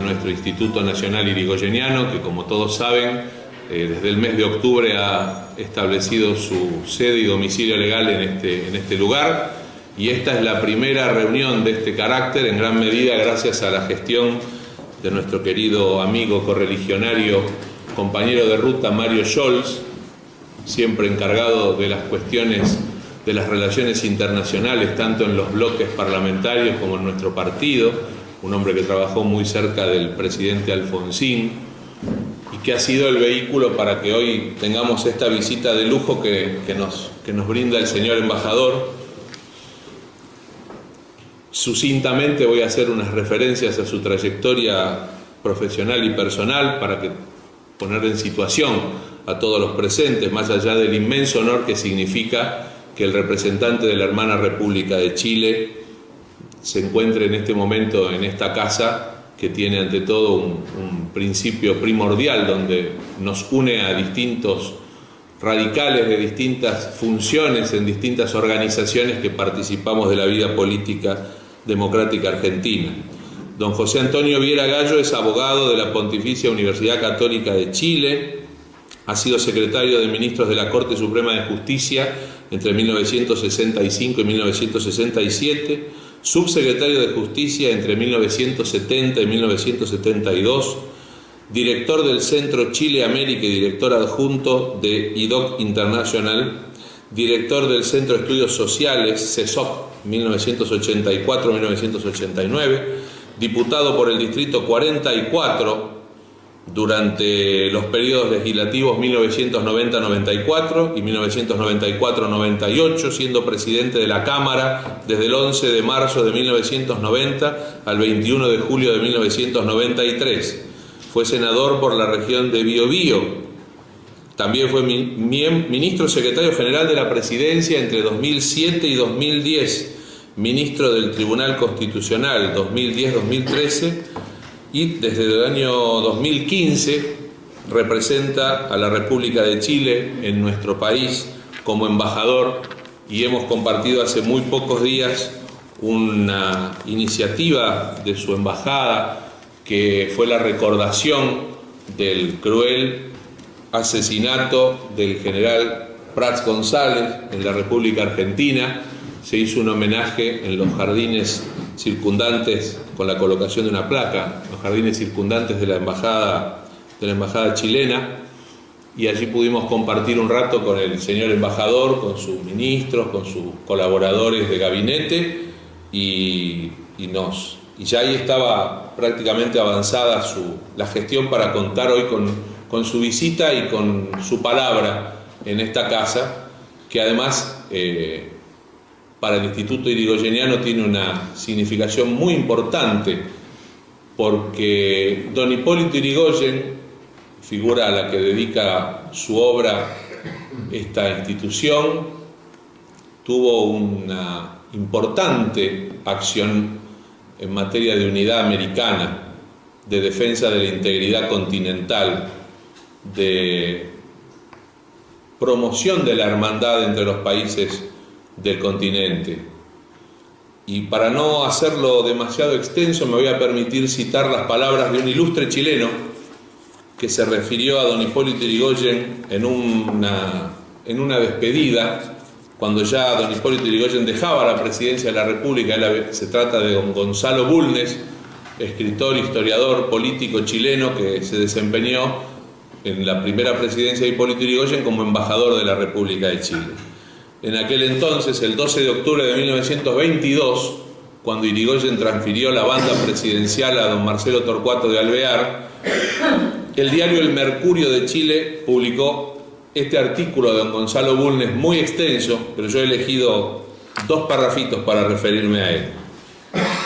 nuestro Instituto Nacional Irigoyeniano, que como todos saben, desde el mes de octubre ha establecido su sede y domicilio legal en este lugar, y esta es la primera reunión de este carácter, en gran medida gracias a la gestión de nuestro querido amigo correligionario, compañero de ruta Mario Scholz, siempre encargado de las cuestiones de las relaciones internacionales, tanto en los bloques parlamentarios como en nuestro partido, un hombre que trabajó muy cerca del presidente Alfonsín y que ha sido el vehículo para que hoy tengamos esta visita de lujo que nos brinda el señor embajador. Sucintamente voy a hacer unas referencias a su trayectoria profesional y personal para poner en situación a todos los presentes, más allá del inmenso honor que significa que el representante de la hermana República de Chile se encuentre en este momento en esta casa que tiene ante todo un principio primordial donde nos une a distintos radicales de distintas funciones en distintas organizaciones que participamos de la vida política democrática argentina. Don José Antonio Viera Gallo es abogado de la Pontificia Universidad Católica de Chile, ha sido secretario de Ministros de la Corte Suprema de Justicia entre 1965 y 1967, subsecretario de Justicia entre 1970 y 1972, director del Centro Chile América y director adjunto de IDOC International, director del Centro de Estudios Sociales, CESOC, 1984-1989, diputado por el Distrito 44, durante los periodos legislativos 1990-94 y 1994-98, siendo presidente de la Cámara desde el 11 de marzo de 1990 al 21 de julio de 1993. Fue senador por la región de Biobío. También fue ministro secretario general de la Presidencia entre 2007 y 2010, ministro del Tribunal Constitucional 2010-2013, y desde el año 2015 representa a la República de Chile en nuestro país como embajador, y hemos compartido hace muy pocos días una iniciativa de su embajada que fue la recordación del cruel asesinato del general Prats González en la República Argentina. Se hizo un homenaje en los jardines circundantes con la colocación de una placa, los jardines circundantes de la embajada chilena, y allí pudimos compartir un rato con el señor embajador, con sus ministros, con sus colaboradores de gabinete, y ya ahí estaba prácticamente avanzada la gestión para contar hoy con su visita y con su palabra en esta casa, que además para el Instituto Irigoyeniano tiene una significación muy importante, porque don Hipólito Yrigoyen, figura a la que dedica su obra esta institución, tuvo una importante acción en materia de unidad americana, de defensa de la integridad continental, de promoción de la hermandad entre los países del continente. Y para no hacerlo demasiado extenso, me voy a permitir citar las palabras de un ilustre chileno que se refirió a don Hipólito Yrigoyen en una despedida, cuando ya don Hipólito Yrigoyen dejaba la presidencia de la República. Se trata de don Gonzalo Bulnes, escritor, historiador, político chileno que se desempeñó en la primera presidencia de Hipólito Yrigoyen como embajador de la República de Chile. En aquel entonces, el 12 de octubre de 1922, cuando Yrigoyen transfirió la banda presidencial a don Marcelo Torcuato de Alvear, el diario El Mercurio de Chile publicó este artículo de don Gonzalo Bulnes, muy extenso, pero yo he elegido dos parrafitos para referirme a él.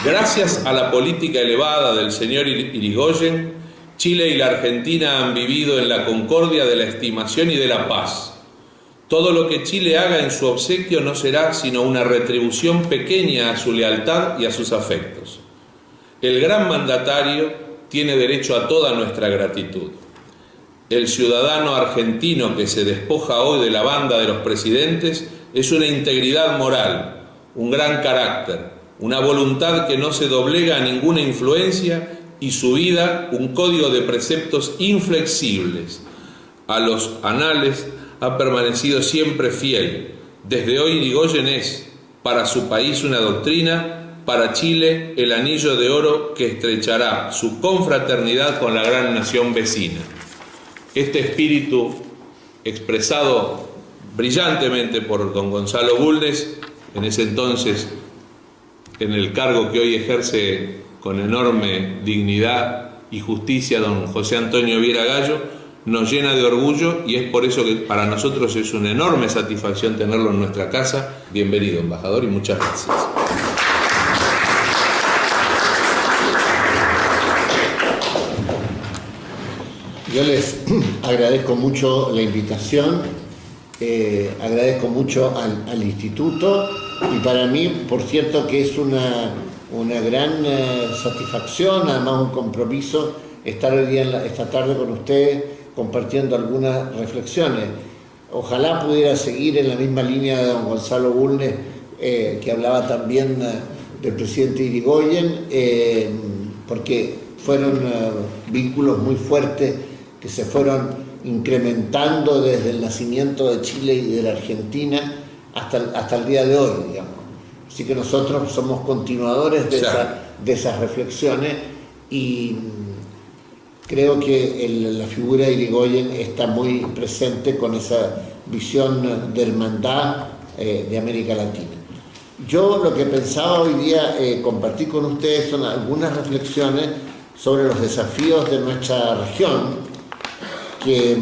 Gracias a la política elevada del señor Yrigoyen, Chile y la Argentina han vivido en la concordia de la estimación y de la paz. Todo lo que Chile haga en su obsequio no será sino una retribución pequeña a su lealtad y a sus afectos. El gran mandatario tiene derecho a toda nuestra gratitud. El ciudadano argentino que se despoja hoy de la banda de los presidentes es una integridad moral, un gran carácter, una voluntad que no se doblega a ninguna influencia y su vida un código de preceptos inflexibles. A los anales ha permanecido siempre fiel. Desde hoy Irigoyen es para su país una doctrina, para Chile el anillo de oro que estrechará su confraternidad con la gran nación vecina. Este espíritu, expresado brillantemente por don Gonzalo Bulnes, en ese entonces en el cargo que hoy ejerce con enorme dignidad y justicia don José Antonio Viera Gallo, nos llena de orgullo, y es por eso que para nosotros es una enorme satisfacción tenerlo en nuestra casa. Bienvenido, embajador, y muchas gracias. Yo les agradezco mucho la invitación, agradezco mucho al instituto, y para mí, por cierto, que es una gran satisfacción, además un compromiso, estar hoy día esta tarde con ustedes compartiendo algunas reflexiones. Ojalá pudiera seguir en la misma línea de don Gonzalo Bulnes, que hablaba también del presidente Irigoyen, porque fueron vínculos muy fuertes que se fueron incrementando desde el nacimiento de Chile y de la Argentina hasta el día de hoy, digamos. Así que nosotros somos continuadores de esas reflexiones, y creo que la figura de Irigoyen está muy presente con esa visión de hermandad de América Latina. Yo lo que pensaba hoy día compartir con ustedes son algunas reflexiones sobre los desafíos de nuestra región, que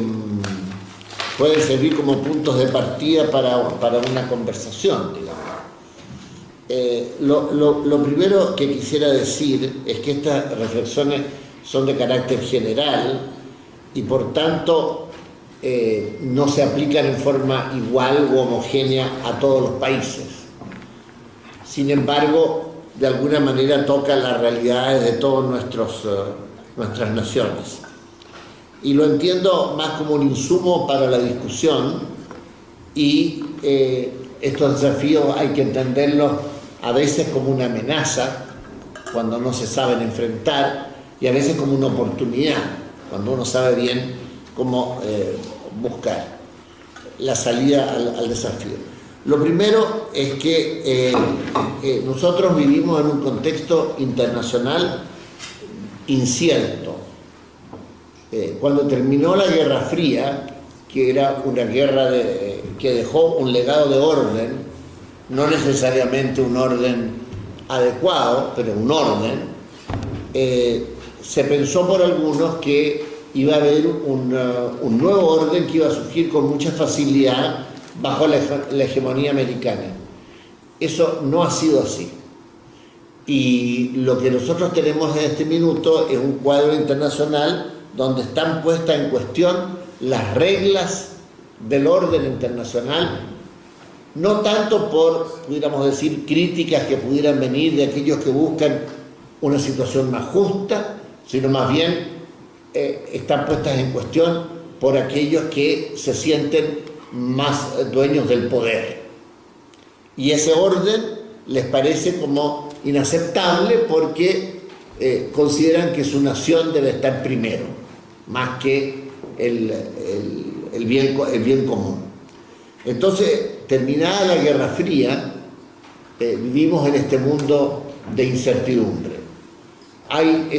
pueden servir como puntos de partida para una conversación, digamos. Lo primero que quisiera decir es que estas reflexiones son de carácter general y por tanto no se aplican en forma igual u homogénea a todos los países. Sin embargo, de alguna manera tocan las realidades de todas nuestras naciones. Y lo entiendo más como un insumo para la discusión, y estos desafíos hay que entenderlos a veces como una amenaza cuando no se saben enfrentar, y a veces como una oportunidad cuando uno sabe bien cómo buscar la salida al desafío. Lo primero es que nosotros vivimos en un contexto internacional incierto. Cuando terminó la Guerra Fría, que era una guerra que dejó un legado de orden, no necesariamente un orden adecuado, pero un orden, se pensó por algunos que iba a haber un nuevo orden que iba a surgir con mucha facilidad bajo la hegemonía americana. Eso no ha sido así. Y lo que nosotros tenemos en este minuto es un cuadro internacional donde están puestas en cuestión las reglas del orden internacional, no tanto por, pudiéramos decir, críticas que pudieran venir de aquellos que buscan una situación más justa, sino más bien están puestas en cuestión por aquellos que se sienten más dueños del poder. Y ese orden les parece como inaceptable porque consideran que su nación debe estar primero, más que el bien común. Entonces, terminada la Guerra Fría, vivimos en este mundo de incertidumbre. Hay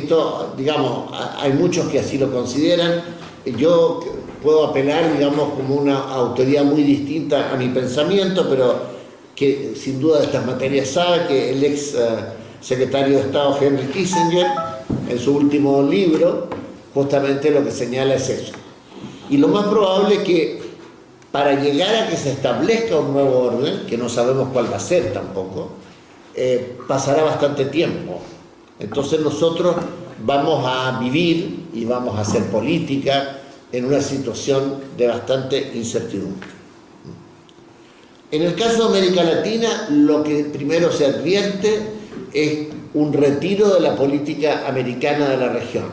muchos que así lo consideran. Yo puedo apelar, digamos, como una autoridad muy distinta a mi pensamiento, pero que sin duda de estas materias sabe, que el ex secretario de Estado Henry Kissinger, en su último libro, justamente lo que señala es eso. Y lo más probable es que para llegar a que se establezca un nuevo orden, que no sabemos cuál va a ser tampoco, pasará bastante tiempo. Entonces nosotros vamos a vivir y vamos a hacer política en una situación de bastante incertidumbre. En el caso de América Latina, lo que primero se advierte es un retiro de la política americana de la región,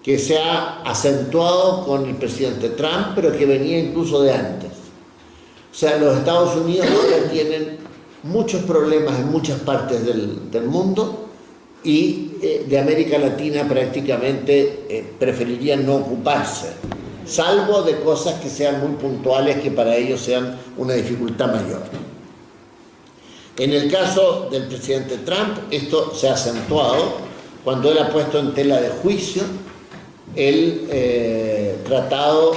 que se ha acentuado con el presidente Trump, pero que venía incluso de antes. O sea, los Estados Unidos ahora tienen muchos problemas en muchas partes del mundo, y de América Latina prácticamente preferirían no ocuparse, salvo de cosas que sean muy puntuales, que para ellos sean una dificultad mayor. En el caso del presidente Trump, esto se ha acentuado cuando él ha puesto en tela de juicio el Tratado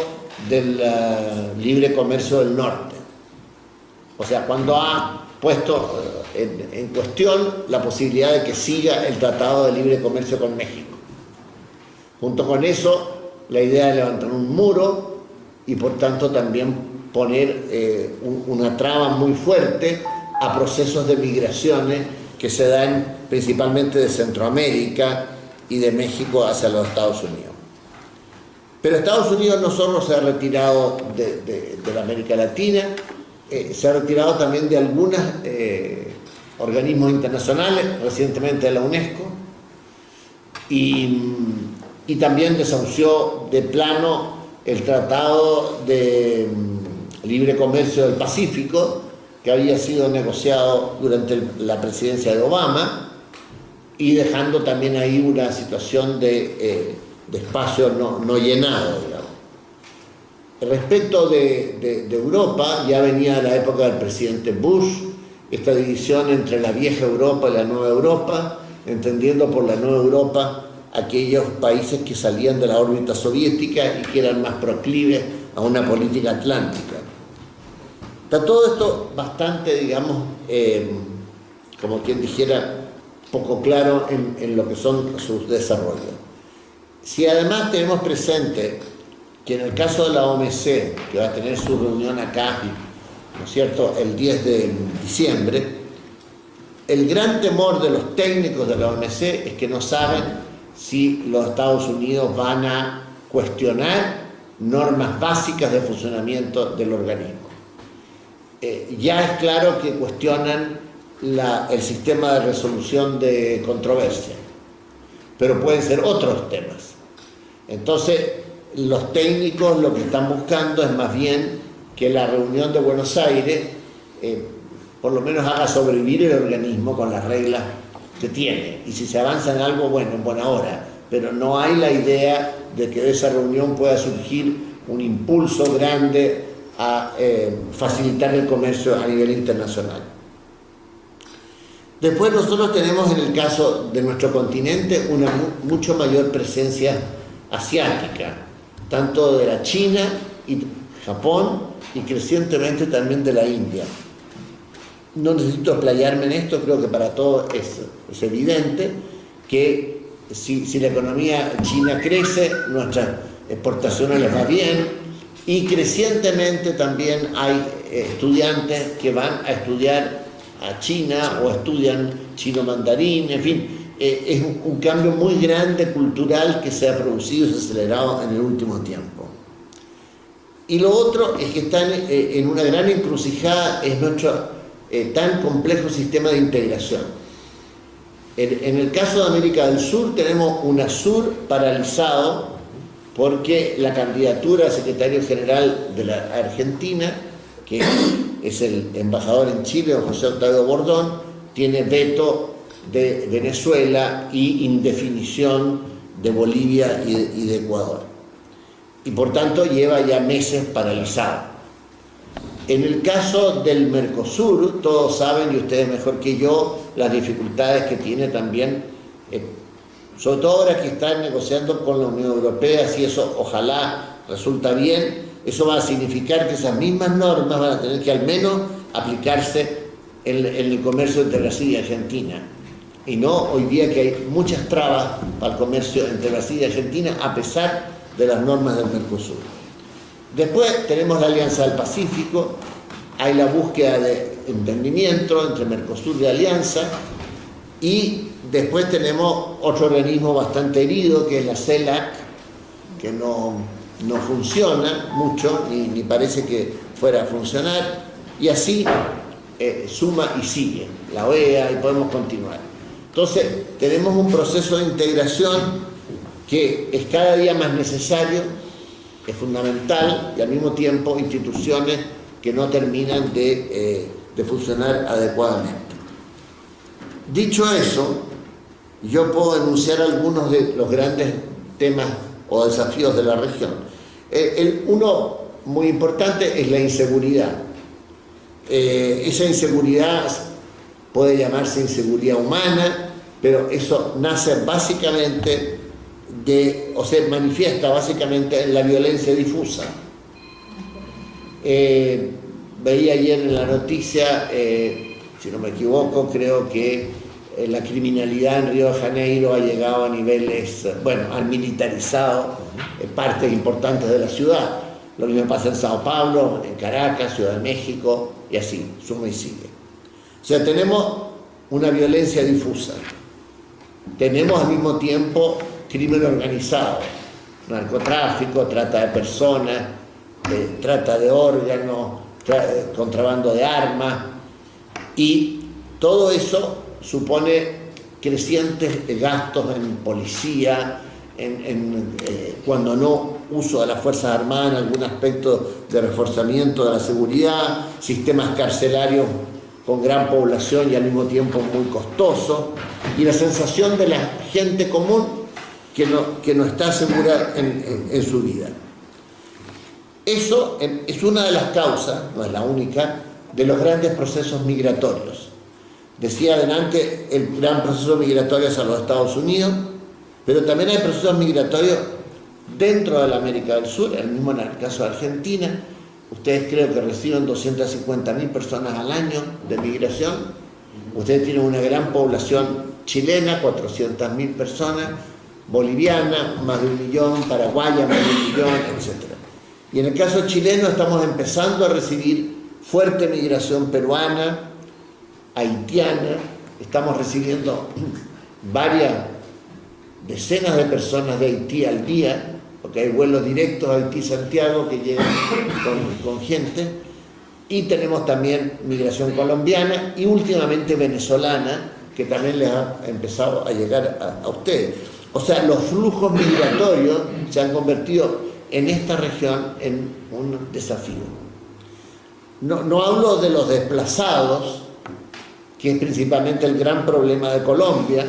del Libre Comercio del Norte. O sea, cuando ha puesto en cuestión la posibilidad de que siga el Tratado de Libre Comercio con México. Junto con eso, la idea de levantar un muro y por tanto también poner una traba muy fuerte a procesos de migraciones que se dan principalmente de Centroamérica y de México hacia los Estados Unidos. Pero Estados Unidos no solo se ha retirado de la América Latina, se ha retirado también de algunos organismos internacionales, recientemente de la UNESCO, y también desahució de plano el Tratado de Libre Comercio del Pacífico, que había sido negociado durante la presidencia de Obama, y dejando también ahí una situación de espacio no llenado, digamos. Respecto de Europa, ya venía la época del presidente Bush, esta división entre la vieja Europa y la nueva Europa, entendiendo por la nueva Europa aquellos países que salían de la órbita soviética y que eran más proclives a una política atlántica. Está todo esto bastante, digamos, como quien dijera, poco claro en lo que son sus desarrollos. Si además tenemos presente que en el caso de la OMC, que va a tener su reunión acá, ¿no es cierto?, el 10 de diciembre, el gran temor de los técnicos de la OMC es que no saben si los Estados Unidos van a cuestionar normas básicas de funcionamiento del organismo. Ya es claro que cuestionan el sistema de resolución de controversia, pero pueden ser otros temas. Entonces, los técnicos lo que están buscando es más bien que la reunión de Buenos Aires por lo menos haga sobrevivir el organismo con las reglas que tiene. Y si se avanza en algo, bueno, en buena hora. Pero no hay la idea de que de esa reunión pueda surgir un impulso grande a facilitar el comercio a nivel internacional. Después nosotros tenemos en el caso de nuestro continente una mucho mayor presencia asiática, tanto de la China y Japón y crecientemente también de la India. No necesito explayarme en esto, creo que para todos es evidente que si la economía china crece, nuestras exportaciones les va bien, y crecientemente también hay estudiantes que van a estudiar a China o estudian chino mandarín, en fin, es un cambio muy grande cultural que se ha producido y se ha acelerado en el último tiempo. Y lo otro es que están en una gran encrucijada, es nuestro tan complejo sistema de integración. En el caso de América del Sur tenemos UNASUR paralizado porque la candidatura a secretario general de la Argentina, que es el embajador en Chile, José Octavio Bordón, tiene veto de Venezuela y indefinición de Bolivia y de Ecuador. Y por tanto lleva ya meses paralizado. En el caso del Mercosur, todos saben, y ustedes mejor que yo, las dificultades que tiene también, sobre todo ahora que están negociando con la Unión Europea, si eso ojalá resulta bien, eso va a significar que esas mismas normas van a tener que al menos aplicarse en el comercio entre Brasil y Argentina. Y no hoy día que hay muchas trabas para el comercio entre Brasil y Argentina a pesar de las normas del Mercosur. Después tenemos la Alianza del Pacífico, hay la búsqueda de entendimiento entre Mercosur y Alianza, y después tenemos otro organismo bastante herido que es la CELAC, que no funciona mucho, ni parece que fuera a funcionar, y así suma y sigue, la OEA, y podemos continuar. Entonces tenemos un proceso de integración que es cada día más necesario, es fundamental, y al mismo tiempo instituciones que no terminan de funcionar adecuadamente. Dicho eso, Yo puedo enunciar algunos de los grandes temas o desafíos de la región. Uno muy importante es la inseguridad. Esa inseguridad puede llamarse inseguridad humana, pero eso nace básicamente o se manifiesta básicamente en la violencia difusa. Veía ayer en la noticia, si no me equivoco, creo que la criminalidad en Río de Janeiro ha llegado a niveles, bueno, han militarizado partes importantes de la ciudad. Lo mismo pasa en Sao Paulo, en Caracas, Ciudad de México, y así, suma y sigue. O sea, tenemos una violencia difusa. Tenemos al mismo tiempo crimen organizado, narcotráfico, trata de personas, trata de órganos, contrabando de armas, y todo eso supone crecientes gastos en policía, cuando no uso de las Fuerzas Armadas en algún aspecto de reforzamiento de la seguridad, sistemas carcelarios con gran población y al mismo tiempo muy costosos, y la sensación de la gente común que no está segura en su vida. Eso es una de las causas, no es la única, de los grandes procesos migratorios. Decía adelante, el gran proceso migratorio es a los Estados Unidos, pero también hay procesos migratorios dentro de la América del Sur, mismo en el caso de Argentina. Ustedes creo que reciben 250.000 personas al año de migración. Ustedes tienen una gran población chilena, 400.000 personas, boliviana, más de 1 millón, paraguaya, más de 1 millón, etc. Y en el caso chileno estamos empezando a recibir fuerte migración peruana, haitiana, estamos recibiendo varias decenas de personas de Haití al día, porque hay vuelos directos a Haití-Santiago que llegan con gente, y tenemos también migración colombiana y últimamente venezolana, que también les ha empezado a llegar a ustedes. O sea, los flujos migratorios se han convertido en esta región en un desafío. No hablo de los desplazados, que es principalmente el gran problema de Colombia,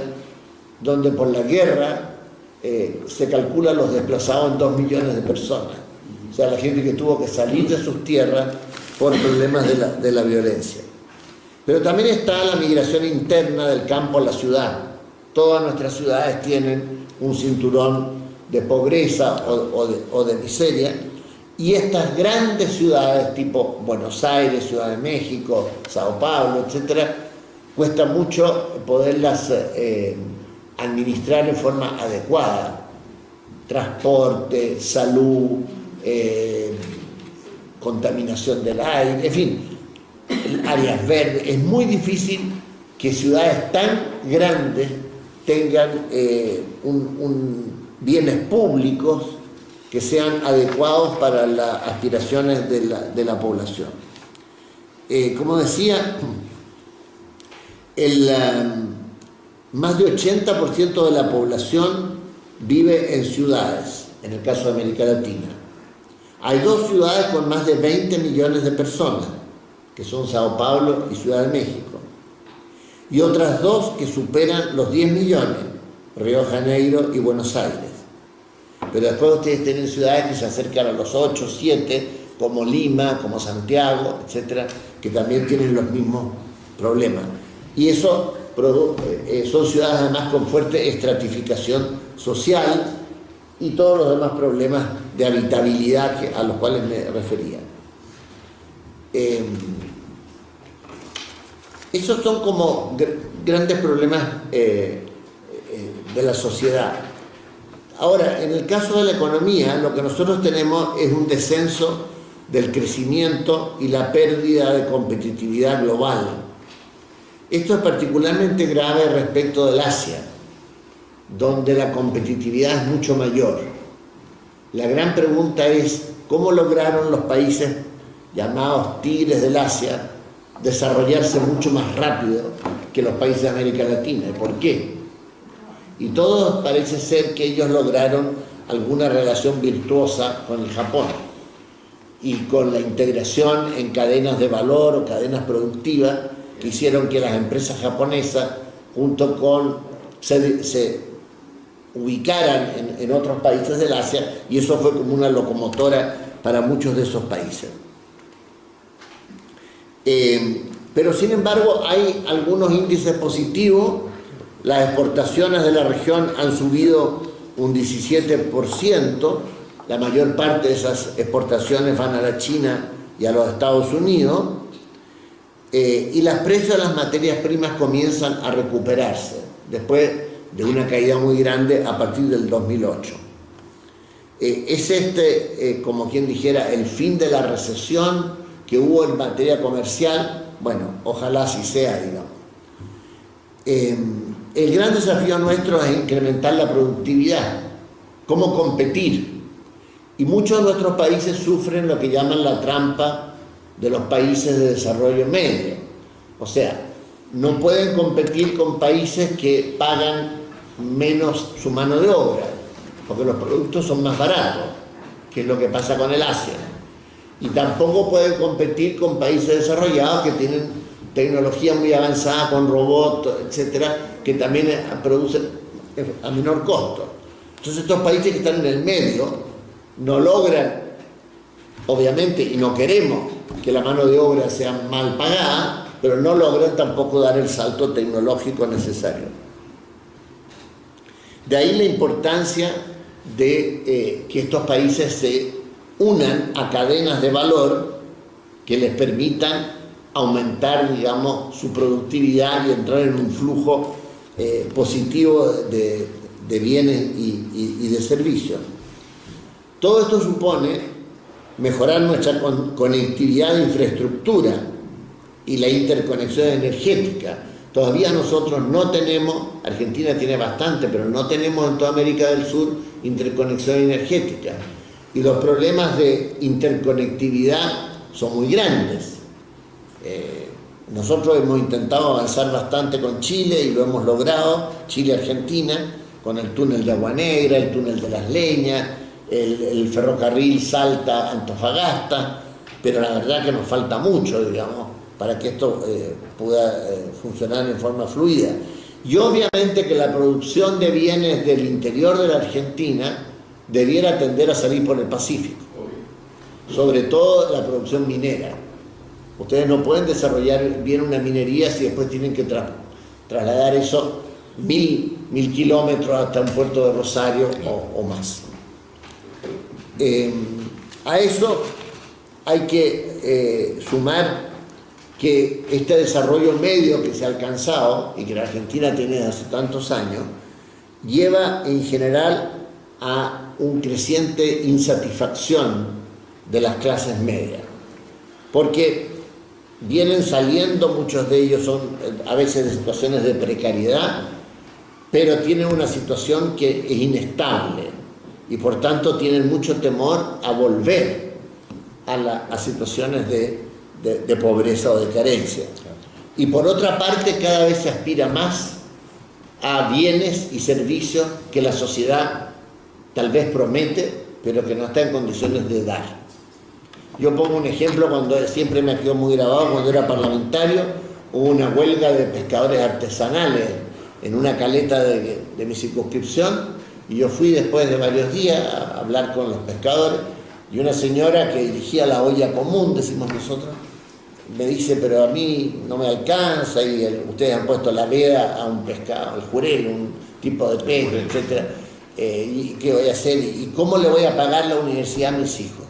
donde por la guerra se calcula los desplazados en 2 millones de personas. O sea, la gente que tuvo que salir de sus tierras por problemas de la violencia. Pero también está la migración interna del campo a la ciudad. Todas nuestras ciudades tienen un cinturón de pobreza o de miseria, y estas grandes ciudades tipo Buenos Aires, Ciudad de México, Sao Paulo, etcétera, cuesta mucho poderlas administrar en forma adecuada. Transporte, salud, contaminación del aire, en fin, áreas verdes. Es muy difícil que ciudades tan grandes tengan bienes públicos que sean adecuados para las aspiraciones de la población. Como decía, más de 80% de la población vive en ciudades, en el caso de América Latina. Hay 2 ciudades con más de 20 millones de personas, que son Sao Paulo y Ciudad de México, y otras 2 que superan los 10 millones, Río de Janeiro y Buenos Aires. Pero después ustedes tienen ciudades que se acercan a los 8, 7, como Lima, como Santiago, etcétera, que también tienen los mismos problemas. Y eso son ciudades además con fuerte estratificación social y todos los demás problemas de habitabilidad a los cuales me refería. Esos son como grandes problemas de la sociedad. Ahora, en el caso de la economía, lo que nosotros tenemos es un descenso del crecimiento y la pérdida de competitividad global. Esto es particularmente grave respecto del Asia, donde la competitividad es mucho mayor. La gran pregunta es, ¿cómo lograron los países llamados tigres del Asia desarrollarse mucho más rápido que los países de América Latina? ¿Y por qué? Y todo parece ser que ellos lograron alguna relación virtuosa con el Japón y con la integración en cadenas de valor o cadenas productivas que hicieron que las empresas japonesas, junto con se ubicaran en otros países del Asia, y eso fue como una locomotora para muchos de esos países. Pero sin embargo hay algunos índices positivos. Las exportaciones de la región han subido un 17%, la mayor parte de esas exportaciones van a la China y a los Estados Unidos, y los precios de las materias primas comienzan a recuperarse después de una caída muy grande a partir del 2008. Es como quien dijera, el fin de la recesión que hubo en materia comercial. Bueno, ojalá así sea, digamos. El gran desafío nuestro es incrementar la productividad, cómo competir. Y muchos de nuestros países sufren lo que llaman la trampa de los países de desarrollo medio. O sea, no pueden competir con países que pagan menos su mano de obra, porque los productos son más baratos, que es lo que pasa con el Asia. Y tampoco pueden competir con países desarrollados que tienen tecnología muy avanzada, con robots, etcétera, que también producen a menor costo. Entonces estos países que están en el medio no logran, obviamente, y no queremos que la mano de obra sea mal pagada, pero no logran tampoco dar el salto tecnológico necesario. De ahí la importancia de que estos países se unan a cadenas de valor que les permitan aumentar, digamos, su productividad y entrar en un flujo positivo de bienes y de servicios. Todo esto supone mejorar nuestra conectividad de infraestructura y la interconexión energética. Todavía nosotros no tenemos, Argentina tiene bastante, pero no tenemos en toda América del Sur interconexión energética. Y los problemas de interconectividad son muy grandes. Nosotros hemos intentado avanzar bastante con Chile y lo hemos logrado, Chile-Argentina, con el túnel de Agua Negra, el túnel de Las Leñas, el ferrocarril Salta-Antofagasta, pero la verdad que nos falta mucho, digamos, para que esto pueda funcionar en forma fluida. Y obviamente que la producción de bienes del interior de la Argentina debiera tender a salir por el Pacífico, sobre todo la producción minera. Ustedes no pueden desarrollar bien una minería si después tienen que trasladar eso 1000 kilómetros hasta un puerto de Rosario o más. A eso hay que sumar que este desarrollo medio que se ha alcanzado y que la Argentina tiene hace tantos años, lleva en general a una creciente insatisfacción de las clases medias, porque vienen saliendo, muchos de ellos son a veces de situaciones de precariedad, pero tienen una situación que es inestable y por tanto tienen mucho temor a volver a situaciones de pobreza o de carencia. Y por otra parte, cada vez se aspira más a bienes y servicios que la sociedad tal vez promete, pero que no está en condiciones de dar. Yo pongo un ejemplo, cuando siempre me quedó muy grabado, cuando era parlamentario, hubo una huelga de pescadores artesanales en una caleta de mi circunscripción, y yo fui después de varios días a hablar con los pescadores, y una señora que dirigía la olla común, decimos nosotros, me dice, pero a mí no me alcanza, y ustedes han puesto la veda a un pescado, al jurel, un tipo de pez, etc. ¿Y qué voy a hacer? ¿Y cómo le voy a pagar la universidad a mis hijos?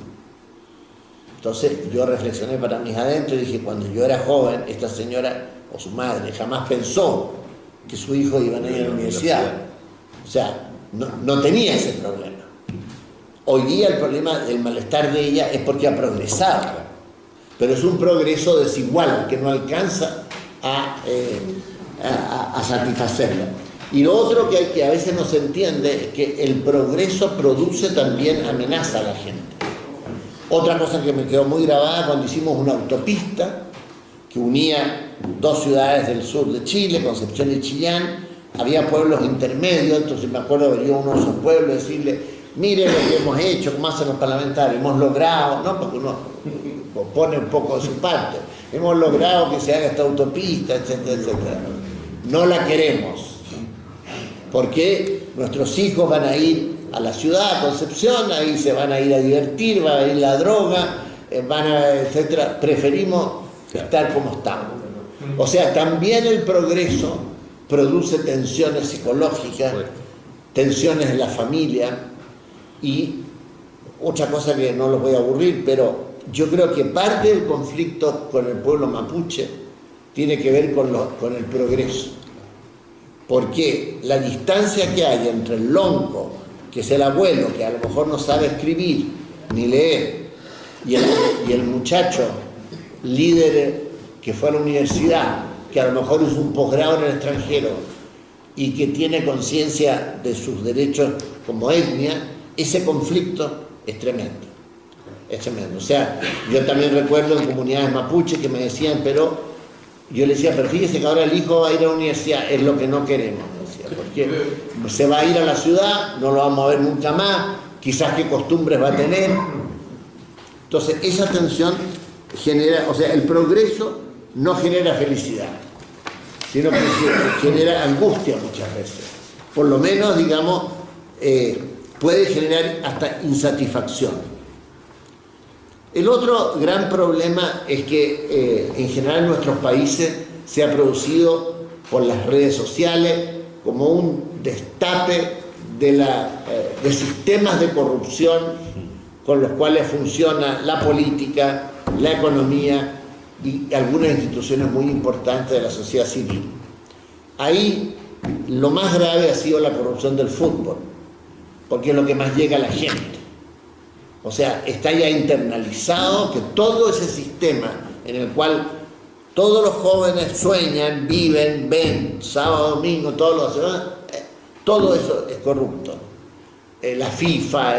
Entonces yo reflexioné para mis adentros y dije, cuando yo era joven, esta señora o su madre jamás pensó que su hijo iba a ir a la universidad. O sea, no tenía ese problema. Hoy día el problema, el malestar de ella es porque ha progresado, pero es un progreso desigual que no alcanza a satisfacerla. Y lo otro que a veces no se entiende es que el progreso produce también amenaza a la gente. Otra cosa que me quedó muy grabada, cuando hicimos una autopista que unía dos ciudades del sur de Chile, Concepción y Chillán, había pueblos intermedios, entonces me acuerdo de uno de esos pueblos decirle, mire lo que hemos hecho, como hacen los parlamentarios, hemos logrado, ¿no? Porque uno pone un poco de su parte, hemos logrado que se haga esta autopista, etcétera, etcétera. No la queremos. porque nuestros hijos van a ir a la ciudad, a Concepción, ahí se van a ir a divertir, va a ir la droga, etcétera. Preferimos estar como estamos. O sea, también el progreso produce tensiones psicológicas, tensiones en la familia, y otra cosa que no los voy a aburrir, pero yo creo que parte del conflicto con el pueblo mapuche tiene que ver con el progreso. Porque la distancia que hay entre el lonco, que es el abuelo, que a lo mejor no sabe escribir ni leer, y el muchacho líder que fue a la universidad, que a lo mejor hizo un posgrado en el extranjero y que tiene conciencia de sus derechos como etnia, ese conflicto es tremendo. Es tremendo. O sea, yo también recuerdo en comunidades mapuches que me decían, pero yo le decía, pero fíjese que ahora el hijo va a ir a la universidad, es lo que no queremos, decía, porque se va a ir a la ciudad, no lo vamos a ver nunca más, quizás qué costumbres va a tener. Entonces, esa tensión genera, o sea, el progreso no genera felicidad, sino que genera angustia muchas veces. Por lo menos, digamos, puede generar hasta insatisfacción. El otro gran problema es que en general en nuestros países se ha producido por las redes sociales como un destape de sistemas de corrupción con los cuales funciona la política, la economía y algunas instituciones muy importantes de la sociedad civil. Ahí lo más grave ha sido la corrupción del fútbol, porque es lo que más llega a la gente. O sea, está ya internalizado que todo ese sistema en el cual todos los jóvenes sueñan, viven, ven, sábado, domingo, todos los semanas, todo eso es corrupto. La FIFA,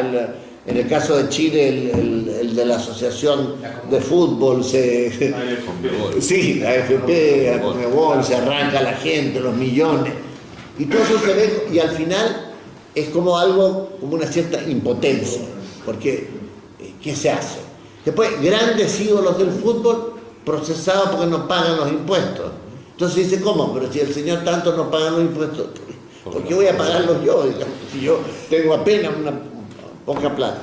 en el caso de Chile, el de la Asociación de Fútbol, la AFP, la Conmebol, se arranca la gente, los millones, y todo eso se ve, y al final es como algo, como una cierta impotencia. Porque, ¿qué se hace? Después, grandes ídolos del fútbol procesados porque no pagan los impuestos. Entonces dice, ¿cómo? Pero si el señor tanto no paga los impuestos, ¿por qué voy a pagarlos yo? Digamos, si yo tengo apenas una poca plata.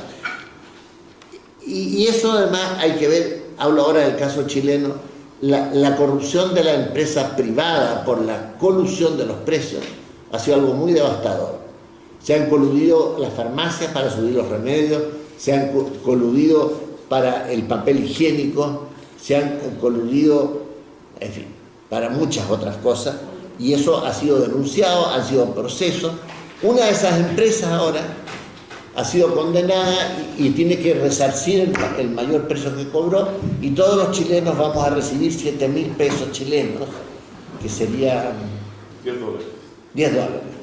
Y eso además hay que ver, hablo ahora del caso chileno, la corrupción de la empresa privada por la colusión de los precios ha sido algo muy devastador. Se han coludido las farmacias para subir los remedios, se han coludido para el papel higiénico, se han coludido, en fin, para muchas otras cosas, y eso ha sido denunciado, han sido procesos. Una de esas empresas ahora ha sido condenada y tiene que resarcir el mayor precio que cobró, y todos los chilenos vamos a recibir 7.000 pesos chilenos, que serían $10. $10,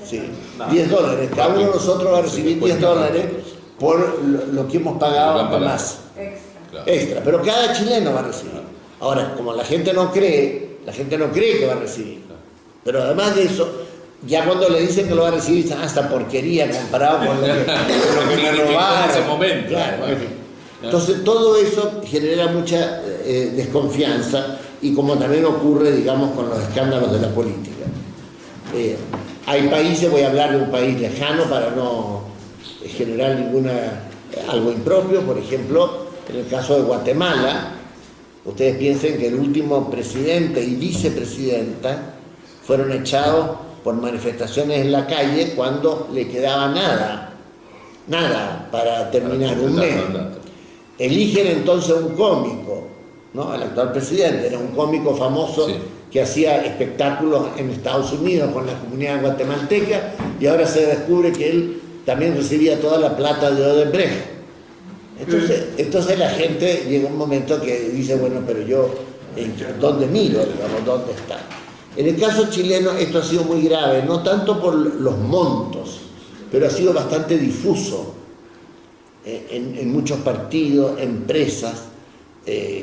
sí. $10. Cada uno de nosotros va a recibir $10 por lo que hemos pagado más. Extra. Pero cada chileno va a recibir. Ahora, como la gente no cree que va a recibir. Pero además de eso, ya cuando le dicen que lo va a recibir, dicen, esta porquería comparado con lo que me robaron. En ese momento. Claro, en fin. Entonces, todo eso genera mucha desconfianza, y como también ocurre, digamos, con los escándalos de la política. Hay países, voy a hablar de un país lejano para no generar algo impropio, por ejemplo, en el caso de Guatemala, ustedes piensen que el último presidente y vicepresidenta fueron echados por manifestaciones en la calle cuando le quedaba nada para terminar un mes. Eligen entonces un cómico, ¿no? El actual presidente era un cómico famoso, sí, que hacía espectáculos en Estados Unidos con la comunidad guatemalteca, y ahora se descubre que él también recibía toda la plata de Odebrecht. Entonces la gente llega un momento que dice, bueno, pero yo, ¿dónde miro? Digamos, ¿dónde está? En el caso chileno esto ha sido muy grave, no tanto por los montos, pero ha sido bastante difuso en muchos partidos, empresas,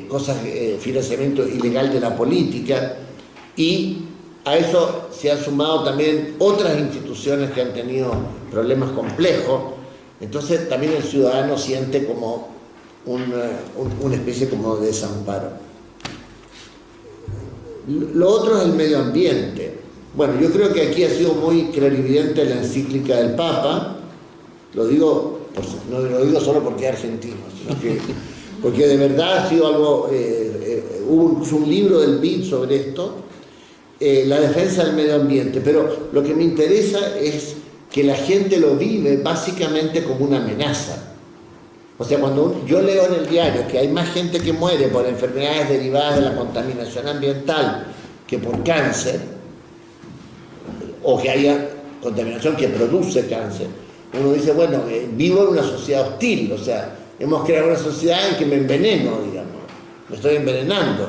cosas, financiamiento ilegal de la política, y a eso se han sumado también otras instituciones que han tenido problemas complejos. Entonces también el ciudadano siente como una especie como de desamparo. Lo otro es el medio ambiente. Bueno, yo creo que aquí ha sido muy clarividente la encíclica del Papa, lo digo, no lo digo solo porque es argentino, sino que, porque de verdad ha sido algo, hubo incluso un libro del BID sobre esto, la defensa del medio ambiente, pero lo que me interesa es que la gente lo vive básicamente como una amenaza. O sea, cuando yo leo en el diario que hay más gente que muere por enfermedades derivadas de la contaminación ambiental que por cáncer, o que haya contaminación que produce cáncer, uno dice, bueno, vivo en una sociedad hostil, o sea, hemos creado una sociedad en que me enveneno, digamos, me estoy envenenando.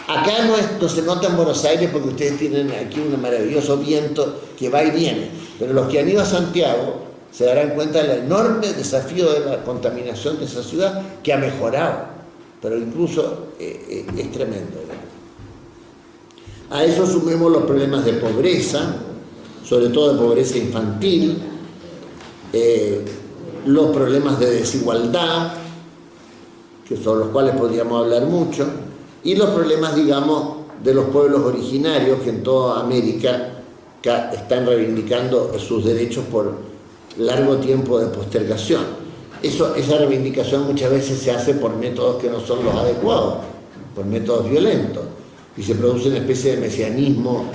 Acá no se nota en Buenos Aires porque ustedes tienen aquí un maravilloso viento que va y viene, pero los que han ido a Santiago se darán cuenta del enorme desafío de la contaminación de esa ciudad, que ha mejorado, pero incluso es tremendo. A eso sumemos los problemas de pobreza, sobre todo de pobreza infantil, los problemas de desigualdad, que son los cuales podríamos hablar mucho, y los problemas, digamos, de los pueblos originarios que en toda América están reivindicando sus derechos por largo tiempo de postergación. Esa reivindicación muchas veces se hace por métodos que no son los adecuados, por métodos violentos, y se produce una especie de mesianismo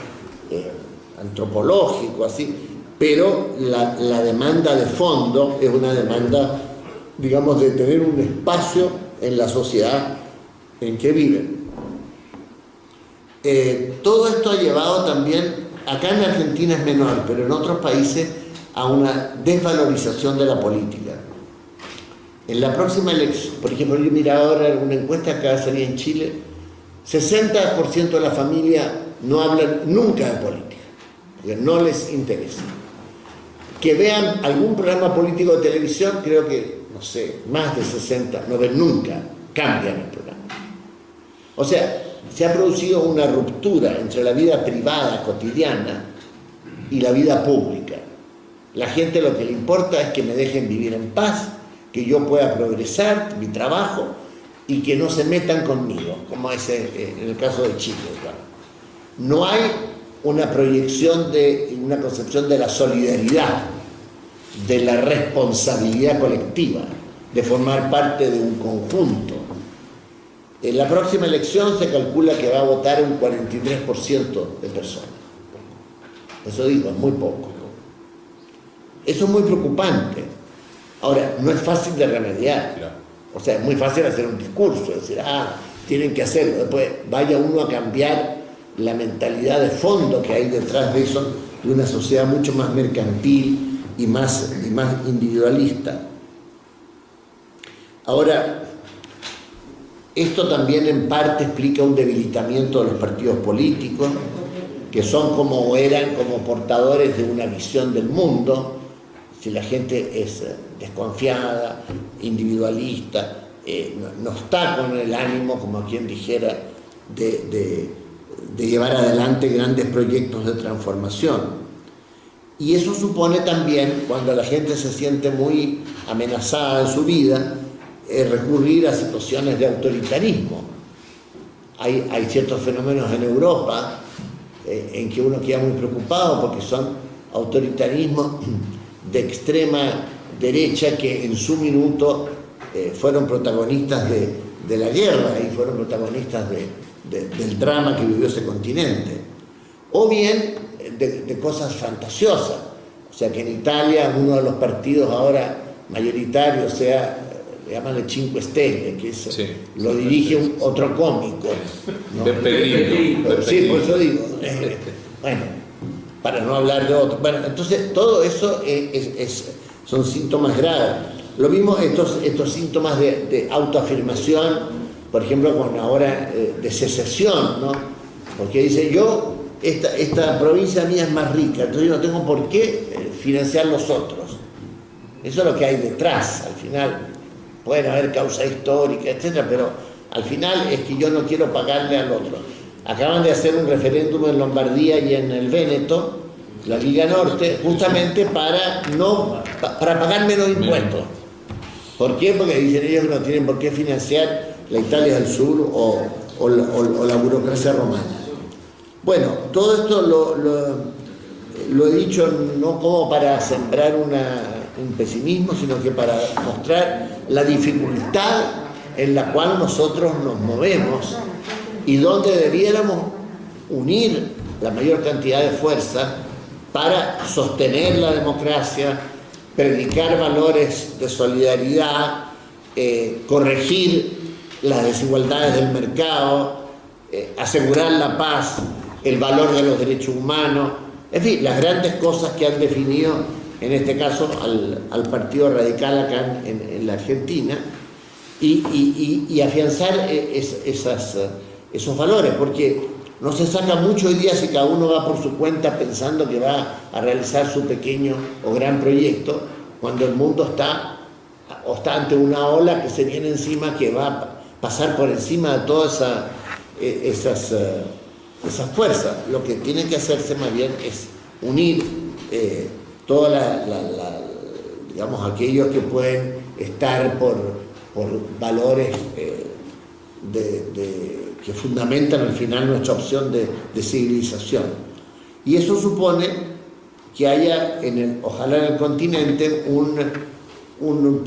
antropológico, así, pero la demanda de fondo es una demanda, digamos, de tener un espacio en la sociedad en que viven. Todo esto ha llevado también, acá en Argentina es menor, pero en otros países, a una desvalorización de la política. En la próxima elección, por ejemplo, yo miraba ahora una encuesta que salía en Chile, 60% de la familia no hablan nunca de política, porque no les interesa. Que vean algún programa político de televisión, creo que, no sé, más de 60, no ven nunca, cambian el programa. O sea, se ha producido una ruptura entre la vida privada, cotidiana, y la vida pública. La gente lo que le importa es que me dejen vivir en paz, que yo pueda progresar, mi trabajo, y que no se metan conmigo, como es en el caso de Chile. Claro. No hay una proyección una concepción de la solidaridad, de la responsabilidad colectiva, de formar parte de un conjunto. En la próxima elección se calcula que va a votar un 43% de personas. Eso digo, es muy poco. Eso es muy preocupante. Ahora, no es fácil de remediar. Claro. O sea, es muy fácil hacer un discurso, decir, tienen que hacerlo. Después vaya uno a cambiar la mentalidad de fondo que hay detrás de eso, de una sociedad mucho más mercantil y más individualista. Ahora, esto también en parte explica un debilitamiento de los partidos políticos, que son como eran, como portadores de una visión del mundo. Si la gente es desconfiada, individualista, no está con el ánimo, como quien dijera, de llevar adelante grandes proyectos de transformación. Y eso supone también, cuando la gente se siente muy amenazada en su vida, recurrir a situaciones de autoritarismo. Hay ciertos fenómenos en Europa en que uno queda muy preocupado porque son autoritarismos de extrema derecha que en su minuto fueron protagonistas de la guerra y fueron protagonistas del drama que vivió ese continente. O bien de cosas fantasiosas. O sea, que en Italia uno de los partidos ahora mayoritarios sea, le llaman el Cinque Stelle, que es, sí, lo dirige otro cómico, ¿no? Pepe. Sí, por eso digo. Bueno, para no hablar de otro. Bueno, entonces todo eso son síntomas graves. Lo mismo estos síntomas de autoafirmación, por ejemplo, con ahora de secesión, ¿no? Porque dice, esta provincia mía es más rica, entonces yo no tengo por qué financiar los otros. Eso es lo que hay detrás, al final. Pueden haber causa histórica, etcétera, pero al final es que yo no quiero pagarle al otro. Acaban de hacer un referéndum en Lombardía y en el Véneto, la Liga Norte, justamente para pagar menos impuestos. ¿Por qué? Porque dicen ellos que no tienen por qué financiar la Italia del Sur o la burocracia romana. Bueno, todo esto lo he dicho no como para sembrar un pesimismo, sino que para mostrar la dificultad en la cual nosotros nos movemos y donde debiéramos unir la mayor cantidad de fuerza para sostener la democracia, predicar valores de solidaridad, corregir las desigualdades del mercado, asegurar la paz, el valor de los derechos humanos, en fin, las grandes cosas que han definido, en este caso, al Partido Radical acá en la Argentina, y afianzar esos valores, porque no se saca mucho hoy día si cada uno va por su cuenta pensando que va a realizar su pequeño o gran proyecto, cuando el mundo está ante una ola que se viene encima, que va a pasar por encima de todas esas fuerzas. Lo que tiene que hacerse más bien es unir toda digamos, aquellos que pueden estar por valores que fundamentan al final nuestra opción de civilización. Y eso supone que haya, ojalá en el continente, un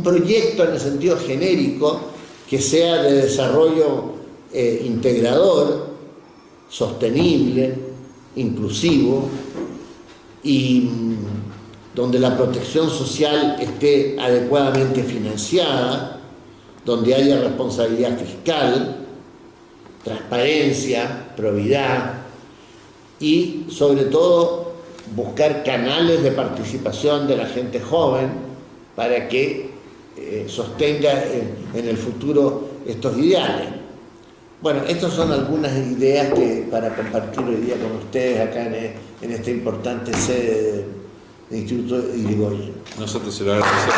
proyecto en el sentido genérico que sea de desarrollo integrador, sostenible, inclusivo, y donde la protección social esté adecuadamente financiada, donde haya responsabilidad fiscal, transparencia, probidad y sobre todo buscar canales de participación de la gente joven para que sostenga en el futuro estos ideales. Bueno, estas son algunas ideas para compartir hoy día con ustedes acá en esta importante sede del Instituto Irigoyen. Nosotros se lo agradecemos.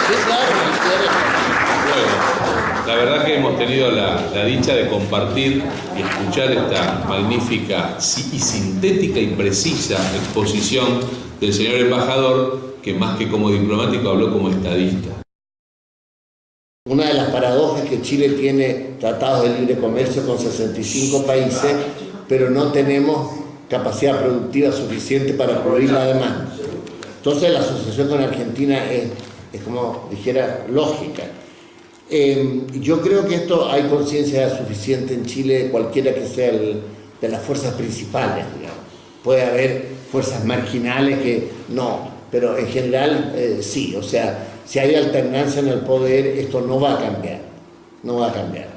Sí, claro. Bueno, la verdad que hemos tenido la dicha de compartir y escuchar esta magnífica y sintética y precisa exposición del señor embajador, que más que como diplomático habló como estadista. Una de las paradojas es que Chile tiene tratados de libre comercio con 65 países, pero no tenemos capacidad productiva suficiente para cubrir la demanda. Entonces la asociación con Argentina es como dijera lógica. Yo creo que esto hay conciencia suficiente en Chile, cualquiera que sea de las fuerzas principales, digamos. Puede haber fuerzas marginales que no, pero en general sí, o sea, si hay alternancia en el poder, esto no va a cambiar, no va a cambiar.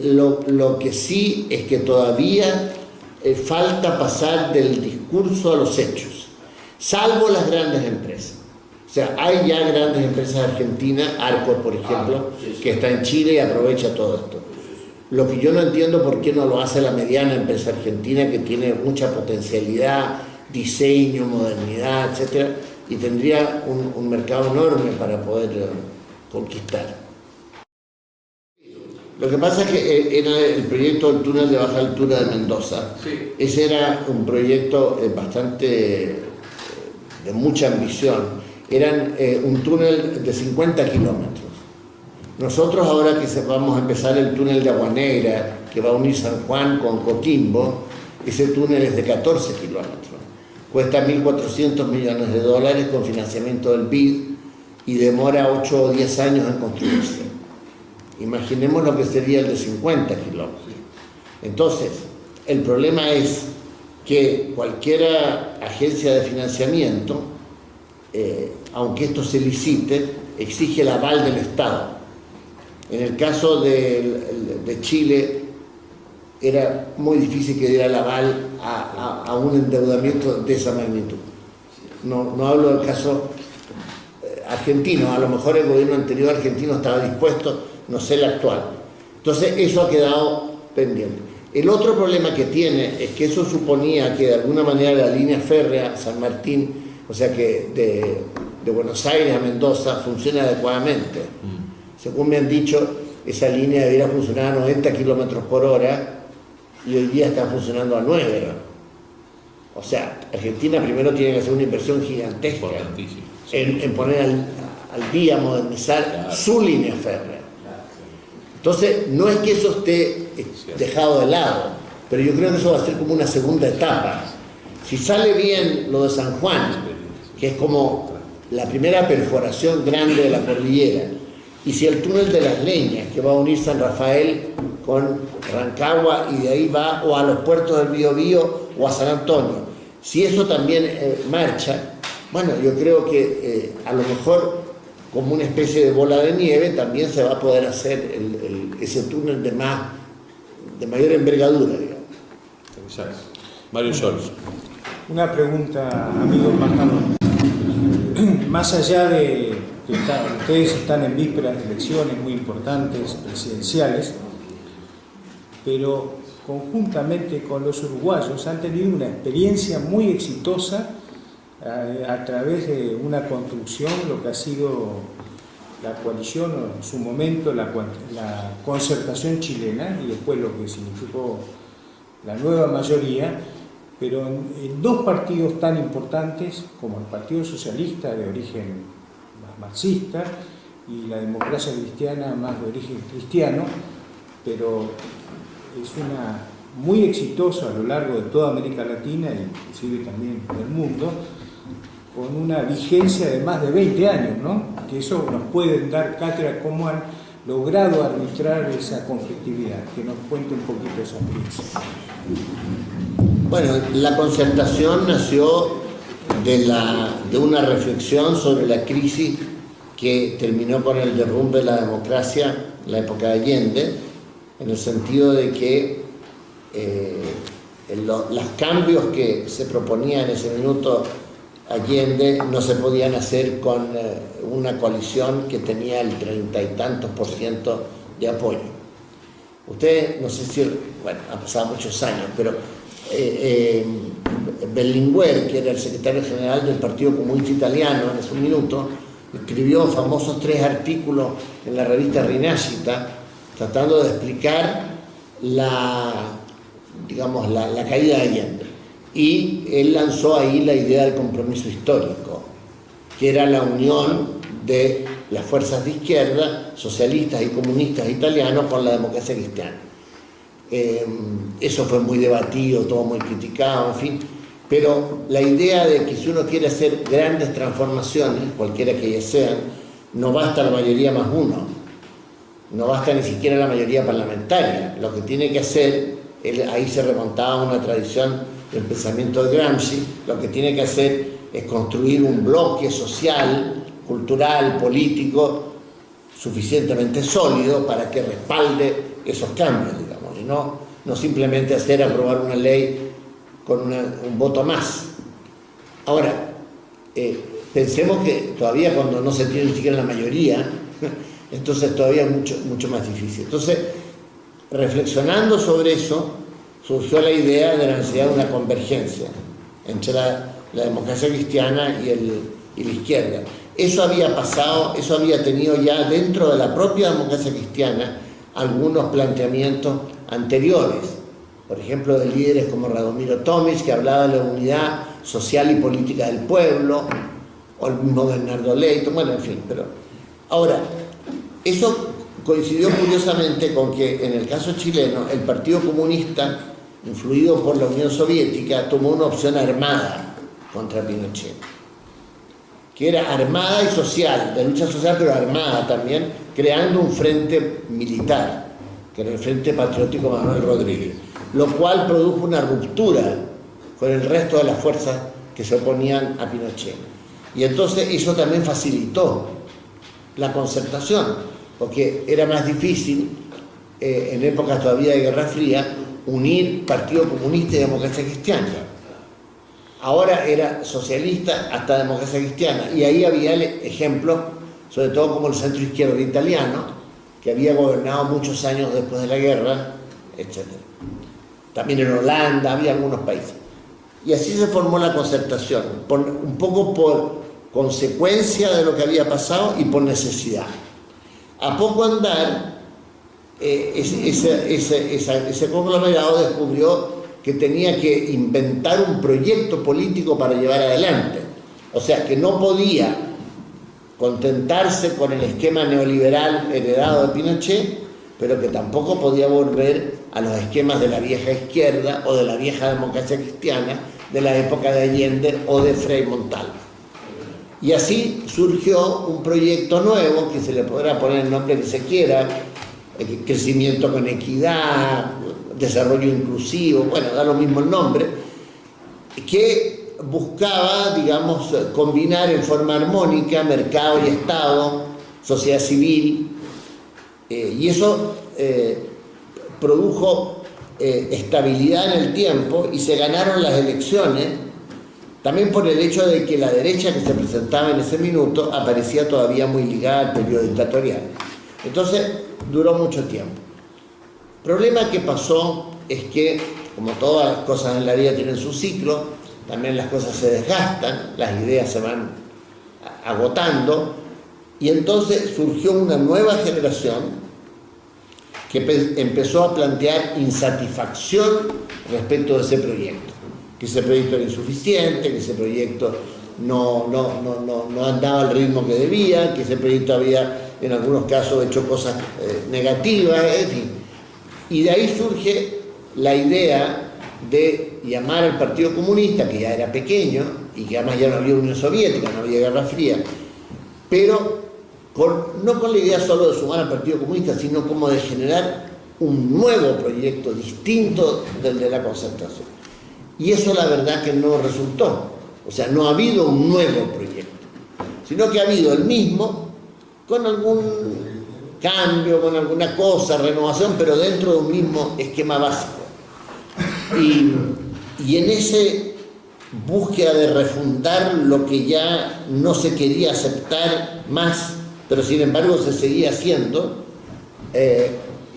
Lo que sí es que todavía falta pasar del discurso a los hechos, salvo las grandes empresas. O sea, hay ya grandes empresas argentinas, Arcor, por ejemplo, que está en Chile y aprovecha todo esto. Lo que yo no entiendo por qué no lo hace la mediana empresa argentina, que tiene mucha potencialidad, diseño, modernidad, etcétera, y tendría un mercado enorme para poder conquistar. Lo que pasa es que era el proyecto del túnel de baja altura de Mendoza. Sí. Ese era un proyecto bastante de mucha ambición. Eran un túnel de 50 kilómetros. Nosotros ahora que vamos a empezar el túnel de Agua Negra, que va a unir San Juan con Coquimbo, ese túnel es de 14 kilómetros. Cuesta 1.400 millones de dólares con financiamiento del BID y demora 8 o 10 años en construirse. Imaginemos lo que sería el de 50 kilómetros. Entonces, el problema es que cualquier agencia de financiamiento, aunque esto se licite, exige el aval del Estado. En el caso de Chile, era muy difícil que diera el aval a un endeudamiento de esa magnitud. No hablo del caso argentino, a lo mejor el gobierno anterior argentino estaba dispuesto, no sé el actual. Entonces eso ha quedado pendiente. El otro problema que tiene es que eso suponía que de alguna manera la línea férrea San Martín, o sea que de Buenos Aires a Mendoza, funcione adecuadamente. Según me han dicho, esa línea debería funcionar a 90 kilómetros por hora y hoy día está funcionando a 9, ¿no? O sea, Argentina primero tiene que hacer una inversión gigantesca en poner al día, modernizar su línea férrea. Entonces, no es que eso esté dejado de lado, pero yo creo que eso va a ser como una segunda etapa. Si sale bien lo de San Juan, que es como la primera perforación grande de la cordillera, y si el túnel de las Leñas, que va a unir San Rafael con Rancagua y de ahí va o a los puertos del Biobío o a San Antonio, si eso también marcha, bueno, yo creo que a lo mejor como una especie de bola de nieve también se va a poder hacer ese túnel de mayor envergadura, digamos. Exacto. Mario Scholz. Una pregunta, amigo Majano. Más allá de que ustedes están en vísperas de elecciones muy importantes, presidenciales, pero conjuntamente con los uruguayos han tenido una experiencia muy exitosa a través de una construcción, lo que ha sido la coalición, o en su momento la concertación chilena, y después lo que significó la nueva mayoría, pero en dos partidos tan importantes como el Partido Socialista, de origen más marxista, y la Democracia Cristiana, más de origen cristiano, pero es una muy exitosa a lo largo de toda América Latina e inclusive también del mundo, con una vigencia de más de 20 años, ¿no? Que eso nos puede dar cátedra cómo han logrado arbitrar esa conflictividad. Que nos cuente un poquito esa experiencia. Bueno, la concertación nació de una reflexión sobre la crisis que terminó con el derrumbe de la democracia en la época de Allende, en el sentido de que los cambios que se proponían en ese minuto Allende no se podían hacer con una coalición que tenía el 30 y tantos % de apoyo. Ustedes, no sé si, bueno, ha pasado muchos años, pero Berlinguer, que era el secretario general del Partido Comunista Italiano en ese minuto, escribió famosos 3 artículos en la revista Rinascita tratando de explicar la caída de Allende. Y él lanzó ahí la idea del compromiso histórico, que era la unión de las fuerzas de izquierda, socialistas y comunistas italianos, con la democracia cristiana. Eso fue muy debatido, todo muy criticado, en fin, pero la idea de que si uno quiere hacer grandes transformaciones, cualquiera que ellas sean, no basta la mayoría más uno, no basta ni siquiera la mayoría parlamentaria. Lo que tiene que hacer, ahí se remontaba a una tradición del pensamiento de Gramsci, lo que tiene que hacer es construir un bloque social, cultural, político suficientemente sólido para que respalde esos cambios, digamos, y no simplemente aprobar una ley con un voto más. Ahora, pensemos que todavía cuando no se tiene ni siquiera la mayoría, entonces todavía es mucho más difícil. Entonces, reflexionando sobre eso, surgió la idea de la necesidad de una convergencia entre la democracia cristiana y la izquierda. Eso había pasado, eso había tenido ya dentro de la propia democracia cristiana algunos planteamientos anteriores, por ejemplo, de líderes como Radomiro Tomic, que hablaba de la unidad social y política del pueblo, o el mismo Bernardo Leyton, bueno, en fin. Pero ahora, eso coincidió curiosamente con que en el caso chileno el Partido Comunista, influido por la Unión Soviética, tomó una opción armada contra Pinochet, que era armada y social, de lucha social, pero armada también, creando un frente militar, que era el Frente Patriótico Manuel Rodríguez, lo cual produjo una ruptura con el resto de las fuerzas que se oponían a Pinochet. Y entonces eso también facilitó la concertación, porque era más difícil, en épocas todavía de Guerra Fría, unir Partido Comunista y Democracia Cristiana. Ahora era socialista hasta Democracia Cristiana, y ahí había ejemplos, sobre todo como el centro izquierdo italiano, que había gobernado muchos años después de la guerra, etc. También en Holanda había algunos países. Y así se formó la concertación, un poco por consecuencia de lo que había pasado y por necesidad. A poco andar, ese conglomerado descubrió que tenía que inventar un proyecto político para llevar adelante. O sea, que no podía contentarse con el esquema neoliberal heredado de Pinochet, pero que tampoco podía volver a los esquemas de la vieja izquierda o de la vieja democracia cristiana de la época de Allende o de Frei Montalva. Y así surgió un proyecto nuevo, que se le podrá poner el nombre que se quiera, crecimiento con equidad, desarrollo inclusivo, bueno, da lo mismo el nombre, que buscaba, digamos, combinar en forma armónica mercado y Estado, sociedad civil, y eso produjo estabilidad en el tiempo y se ganaron las elecciones, también por el hecho de que la derecha que se presentaba en ese minuto aparecía todavía muy ligada al periodo dictatorial. Entonces duró mucho tiempo. El problema que pasó es que, como todas las cosas en la vida tienen su ciclo, también las cosas se desgastan, las ideas se van agotando, y entonces surgió una nueva generación que empezó a plantear insatisfacción respecto de ese proyecto, que ese proyecto era insuficiente, que ese proyecto no andaba al ritmo que debía, que ese proyecto había en algunos casos hecho cosas negativas, en fin. Y de ahí surge la idea de llamar al Partido Comunista, que ya era pequeño y que además ya no había Unión Soviética, no había Guerra Fría, pero no con la idea solo de sumar al Partido Comunista, sino como de generar un nuevo proyecto distinto del de la concertación. Y eso la verdad que no resultó. O sea, no ha habido un nuevo proyecto, sino que ha habido el mismo, con algún cambio, con alguna cosa, renovación, pero dentro de un mismo esquema básico. Y en ese búsqueda de refundar lo que ya no se quería aceptar más, pero sin embargo se seguía haciendo,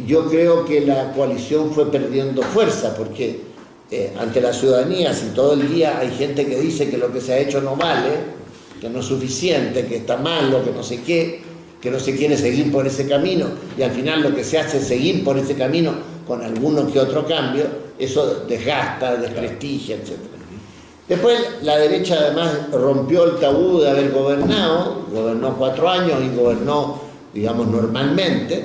yo creo que la coalición fue perdiendo fuerza, porque ante la ciudadanía, si todo el día hay gente que dice que lo que se ha hecho no vale, que no es suficiente, que está malo, que no sé qué, que no se quiere seguir por ese camino, y al final lo que se hace es seguir por ese camino con alguno que otro cambio, eso desgasta, desprestigia, etc. Después la derecha además rompió el tabú de haber gobernado, gobernó 4 años y gobernó, digamos, normalmente,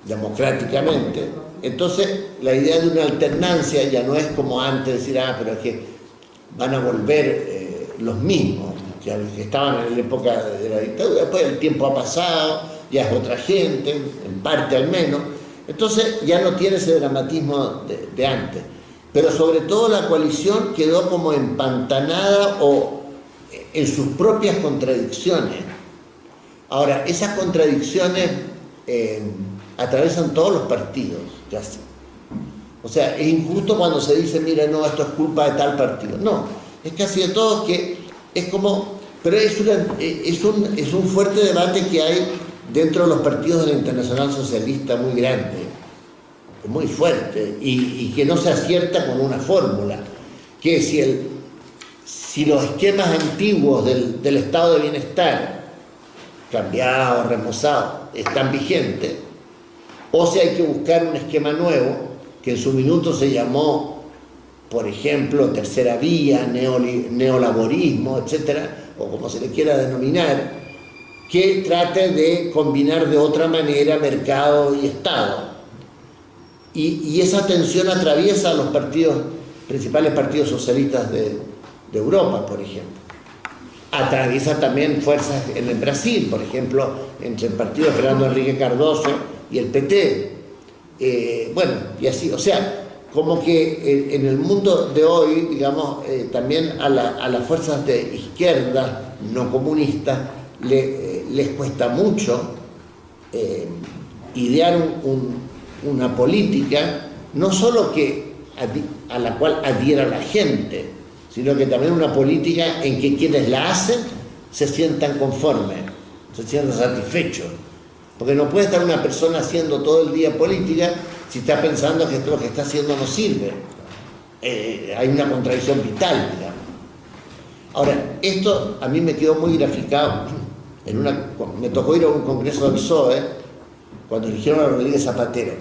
democráticamente. Entonces la idea de una alternancia ya no es como antes decir, pero es que van a volver los mismos, que estaban en la época de la dictadura, después el tiempo ha pasado, ya es otra gente, en parte al menos, entonces ya no tiene ese dramatismo de antes. Pero sobre todo la coalición quedó como empantanada o en sus propias contradicciones. Ahora, esas contradicciones atraviesan todos los partidos, casi. O sea, es injusto cuando se dice, mira, no, esto es culpa de tal partido. No, es casi de todos, que es como... Pero es un fuerte debate que hay dentro de los partidos de la Internacional Socialista muy grande, muy fuerte, y que no se acierta con una fórmula, que si los esquemas antiguos del estado de bienestar, cambiados, remozados, están vigentes, o si hay que buscar un esquema nuevo, que en su minuto se llamó, por ejemplo, tercera vía, neolaborismo, etcétera, o como se le quiera denominar, que trate de combinar de otra manera mercado y Estado. Y esa tensión atraviesa a los principales partidos socialistas de Europa, por ejemplo. Atraviesa también fuerzas en el Brasil, por ejemplo, entre el partido de Fernando Henrique Cardoso y el PT. Bueno, y así, o sea, como que en el mundo de hoy, digamos, también a las fuerzas de izquierda no comunistas les cuesta mucho idear una política, no solo a la cual adhiera la gente, sino que también una política en que quienes la hacen se sientan conformes, se sientan satisfechos. Porque no puede estar una persona haciendo todo el día política si está pensando que lo que está haciendo no sirve. Hay una contradicción vital, digamos. Ahora, esto a mí me quedó muy graficado. Me tocó ir a un congreso del PSOE cuando eligieron a Rodríguez Zapatero.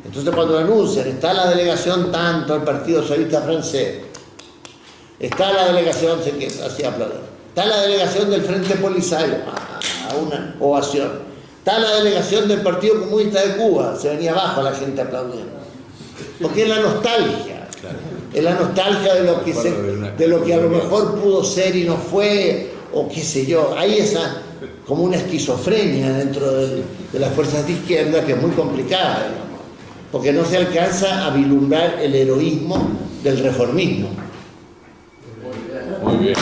Entonces cuando anuncian, está la delegación tanto del Partido Socialista Francés, está la delegación, sé que así aplaudir, está la delegación del Frente Polisario, a una ovación. Está la delegación del Partido Comunista de Cuba, se venía abajo la gente aplaudiendo. Porque es la nostalgia. Es la nostalgia de lo que a lo mejor pudo ser y no fue, o qué sé yo. Hay esa, como una esquizofrenia dentro de las fuerzas de izquierda que es muy complicada, digamos, porque no se alcanza a vislumbrar el heroísmo del reformismo. Muy bien.